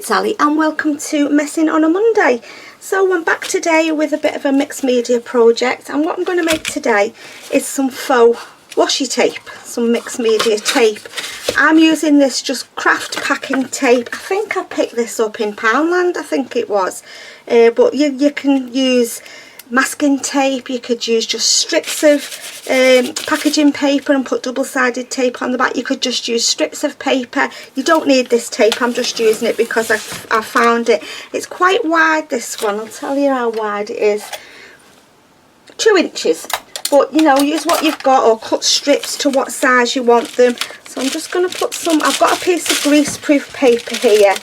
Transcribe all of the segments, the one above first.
Sally and welcome to Messing on a Monday. So I'm back today with a bit of a mixed media project, and what I'm going to make today is some faux washi tape, some mixed media tape. I'm using this just craft packing tape. I think I picked this up in Poundland, I think it was, but you can use masking tape, you could use just strips of packaging paper and put double-sided tape on the back. You could just use strips of paper. You don't need this tape, I'm just using it because I found it. It's quite wide, this one. I'll tell you how wide it is. 2 inches, but you know, use what you've got or cut strips to what size you want them. So I'm just going to put some, I've got a piece of grease-proof paper here.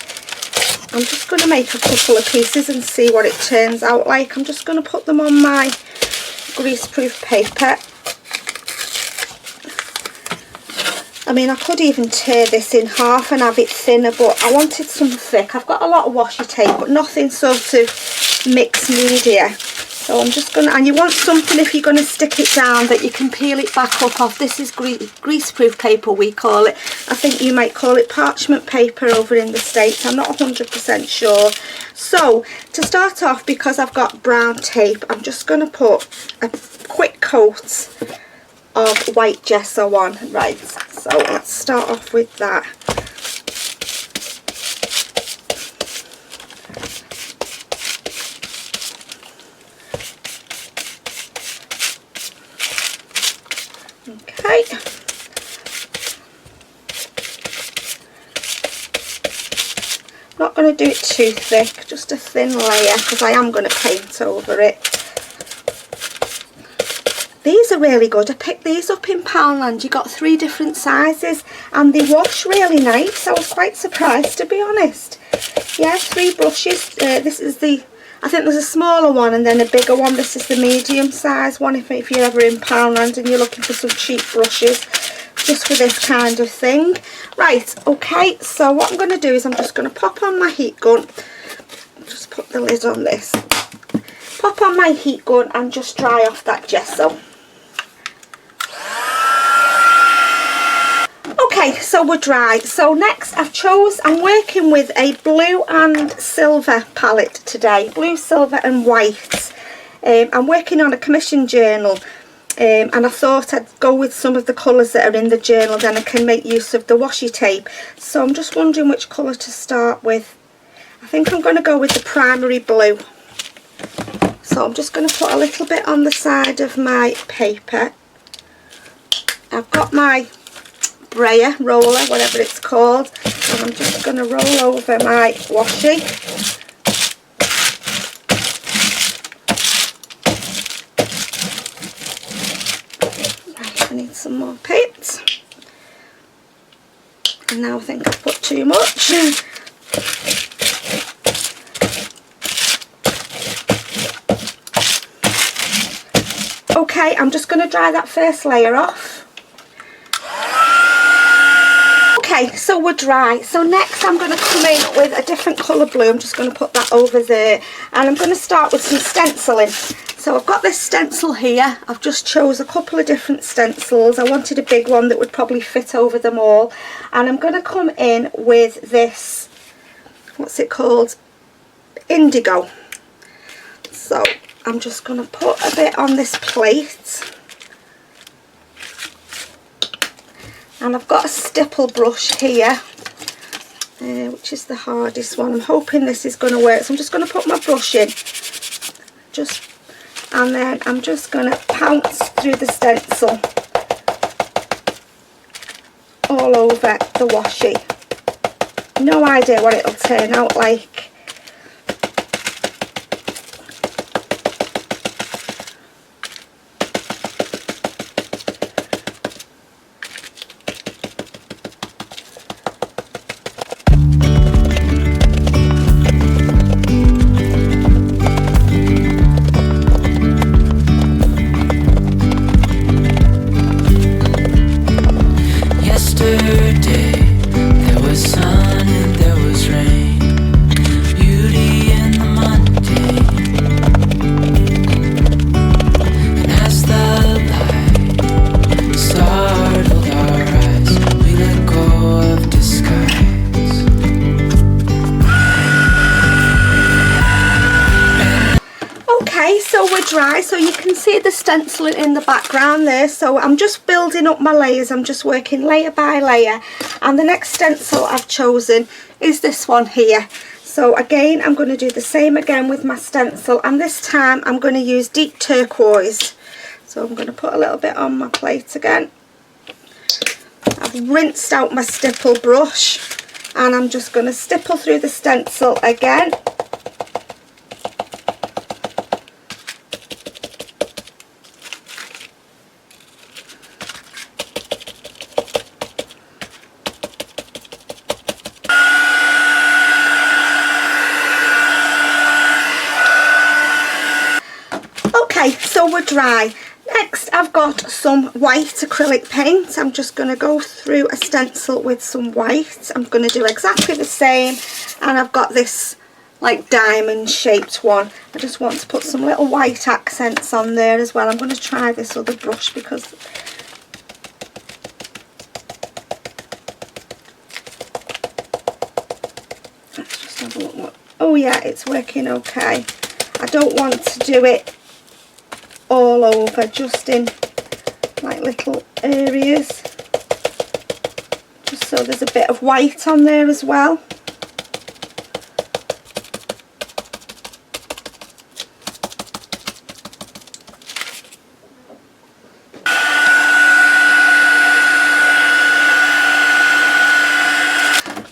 I'm just going to make a couple of pieces and see what it turns out like. I'm just going to put them on my greaseproof paper. I mean, I could even tear this in half and have it thinner, but I wanted some thick. I've got a lot of washi tape, but nothing sort of mixed media. So I'm just going to, and you want something if you're going to stick it down that you can peel it back up off. This is greaseproof paper, we call it. I think you might call it parchment paper over in the States. I'm not 100% sure. So to start off, because I've got brown tape, I'm just going to put a quick coat of white gesso on. Right, so let's start off with that. Okay, not going to do it too thick, just a thin layer because I am going to paint over it. These are really good. I picked these up in Poundland. You got 3 different sizes and they wash really nice. I was quite surprised, to be honest. Yeah, 3 brushes. This is the, I think there's a smaller one and then a bigger one. This is the medium size one if you're ever in Poundland and you're looking for some cheap brushes just for this kind of thing. Right, okay, so what I'm going to do is I'm just going to pop on my heat gun. Just put the lid on this. Pop on my heat gun and just dry off that gesso. Okay, so we're dry. So next I'm working with a blue and silver palette today. Blue, silver and white. I'm working on a commission journal. And I thought I'd go with some of the colours that are in the journal, then I can make use of the washi tape. So I'm just wondering which colour to start with. I think I'm going to go with the primary blue. So I'm just going to put a little bit on the side of my paper. I've got my brayer, roller, whatever it's called, and I'm just going to roll over my washi. Right, I need some more paint. And now I think I've put too much. Okay, I'm just going to dry that first layer off. Okay, so we're dry. So next I'm going to come in with a different colour blue. I'm just going to put that over there. And I'm going to start with some stenciling. So I've got this stencil here. I've just chose a couple of different stencils. I wanted a big one that would probably fit over them all. And I'm going to come in with this, what's it called? Indigo. So I'm just going to put a bit on this plate. And I've got a stipple brush here, which is the hardest one. I'm hoping this is going to work. So I'm just going to put my brush in. And then I'm just going to pounce through the stencil all over the washi. No idea what it'll turn out like. Yesterday there was sun and there was rain. Okay, so we're dry, so you can see the stencil in the background there. So I'm just building up my layers, I'm just working layer by layer, and the next stencil I've chosen is this one here. So again, I'm going to do the same again with my stencil, and this time I'm going to use deep turquoise. So I'm going to put a little bit on my plate again. I've rinsed out my stipple brush, and I'm just going to stipple through the stencil again. Okay, so we're dry. Next, I've got some white acrylic paint. I'm just going to go through a stencil with some white. I'm going to do exactly the same, and I've got this like diamond shaped one. I just want to put some little white accents on there as well. I'm going to try this other brush because let's just have a look. Oh yeah, it's working okay. I don't want to do it all over, just in like little areas, just so there's a bit of white on there as well.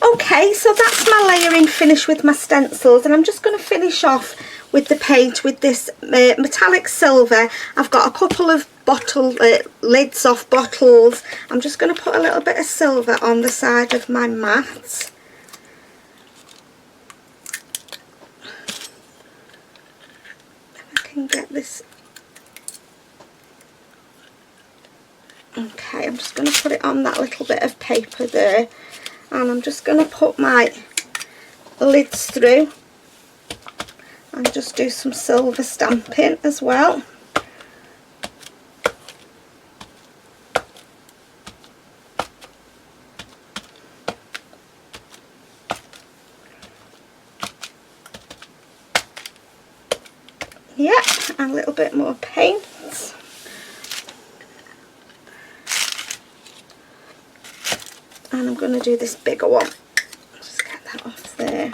Okay, so that's my layering finished with my stencils, and I'm just going to finish off with the paint with this metallic silver. I've got a couple of bottle lids off bottles. I'm just going to put a little bit of silver on the side of my mat. If I can get this. Okay, I'm just going to put it on that little bit of paper there, and I'm just going to put my lids through and just do some silver stamping as well. Yeah, and a little bit more paint. And I'm going to do this bigger one. Just get that off there.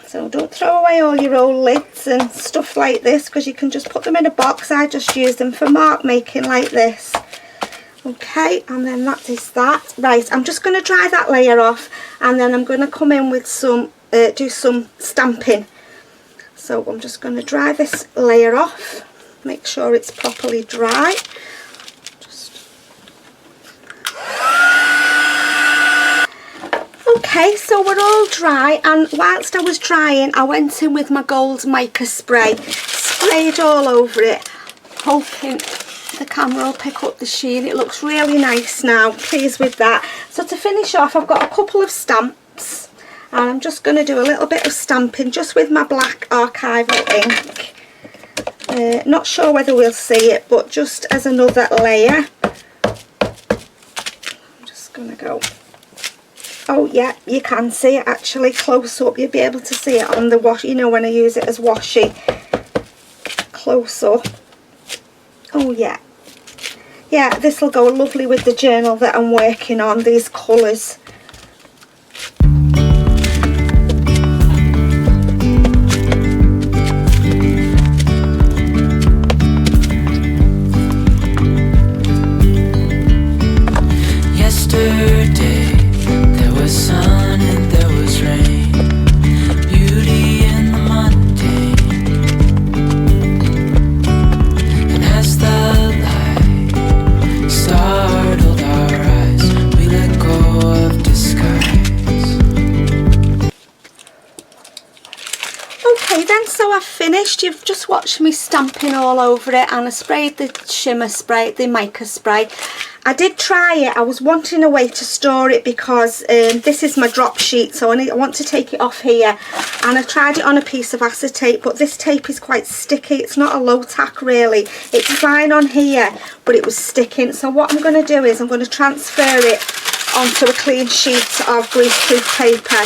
So don't throw away all your old lids and stuff like this, because you can just put them in a box. I just use them for mark making like this. Okay, and then that is that. Right, I'm just going to dry that layer off, and then I'm going to come in with some, do some stamping. So I'm just going to dry this layer off, make sure it's properly dry. Okay, so we're all dry, and whilst I was drying I went in with my gold mica spray, sprayed all over it, hoping the camera will pick up the sheen. It looks really nice now, pleased with that. So to finish off, I've got a couple of stamps, and I'm just going to do a little bit of stamping just with my black archival ink. Not sure whether we'll see it, but just as another layer. I'm just going to go. Oh yeah, you can see it actually close up. You'll be able to see it on the wash, you know, when I use it as washi. Close up. Oh yeah. Yeah, this will go lovely with the journal that I'm working on, these colours. So I've finished. You've just watched me stamping all over it, and I sprayed the shimmer spray, the mica spray. I did try it. I was wanting a way to store it because this is my drop sheet, so I want to take it off here, and I tried it on a piece of acetate, but this tape is quite sticky. It's not a low tack really. It's fine on here, but it was sticking. So what I'm going to do is I'm going to transfer it onto a clean sheet of greaseproof paper,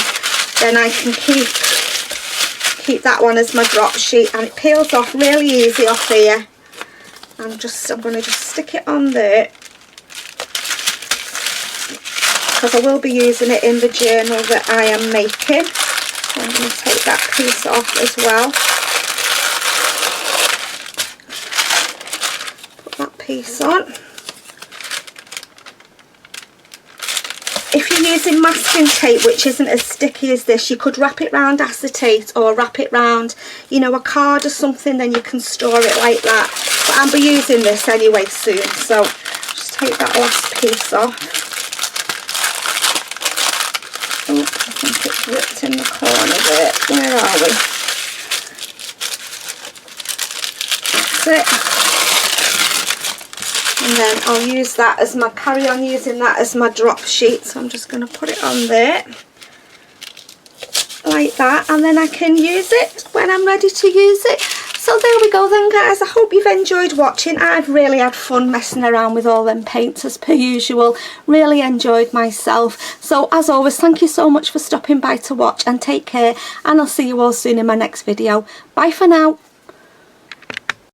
then I can keep that one as my drop sheet, and it peels off really easy off here. I'm going to just stick it on there, because I will be using it in the journal that I am making. So I'm going to take that piece off as well. Put that piece on. If you're using masking tape, which isn't as sticky as this, you could wrap it round acetate or wrap it round, you know, a card or something, then you can store it like that. But I'll be using this anyway soon, so just take that last piece off. Oh, I think it's ripped in the corner there. Where are we? That's it. And then I'll use that as my, carry on using that as my drop sheet. So I'm just going to put it on there like that, and then I can use it when I'm ready to use it. So there we go then, guys. I hope you've enjoyed watching. I've really had fun messing around with all them paints as per usual. Really enjoyed myself. So as always, thank you so much for stopping by to watch, and take care, and I'll see you all soon in my next video. Bye for now.